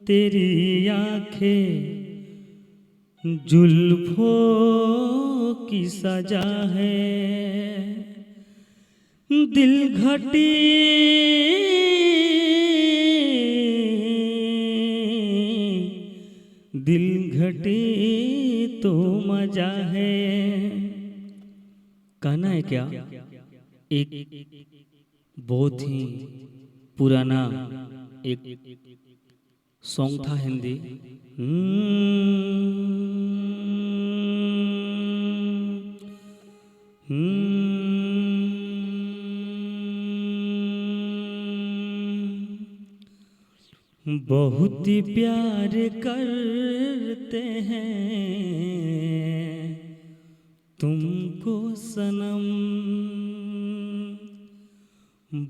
तेरी आंखें जुल्फों की सजा है, दिल घटी दिल घटी तो मजा है। कहना है क्या, एक बहुत ही पुराना एक सॉन्ग था हिंदी। बहुत ही प्यार करते हैं तुमको सनम,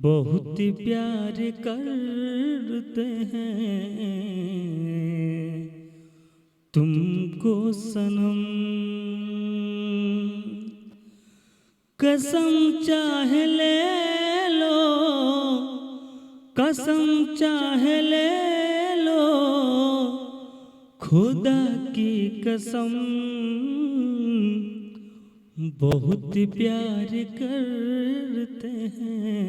बहुत ही प्यार करते हैं तुमको सनम। कसम चाहे ले लो, कसम चाहे ले लो, खुदा की कसम, बहुत प्यार करते हैं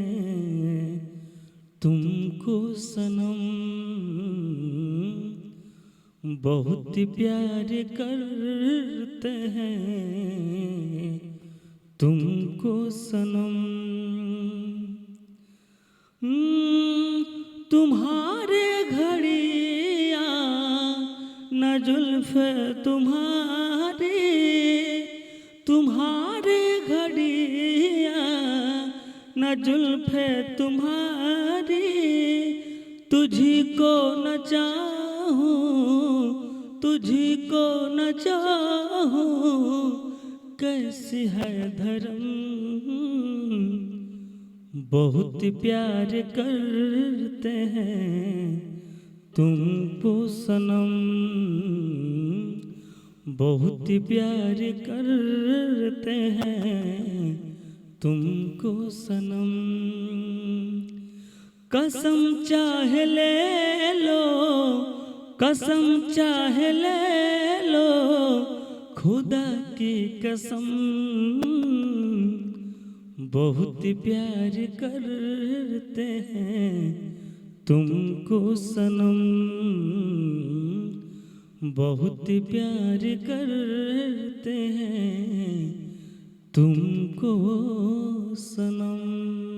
तुमको सनम, बहुत प्यार करते हैं तुमको सनम। तुम्हारे घड़िया न जुल्फ़े तुम्हारी, तुम्हारे घड़िया न जुल्फ़े तुम्हारी, तुझी को न चाहूं, तुझी को न चाहूं, कैसी है धर्म, बहुत प्यार करते हैं तुमको सनम, बहुत प्यार करते हैं तुमको सनम। कसम चाहे ले लो, कसम चाहे ले लो, खुदा की कसम, बहुत प्यार करते हैं तुमको सनम, बहुत प्यार करते हैं तुमको सनम।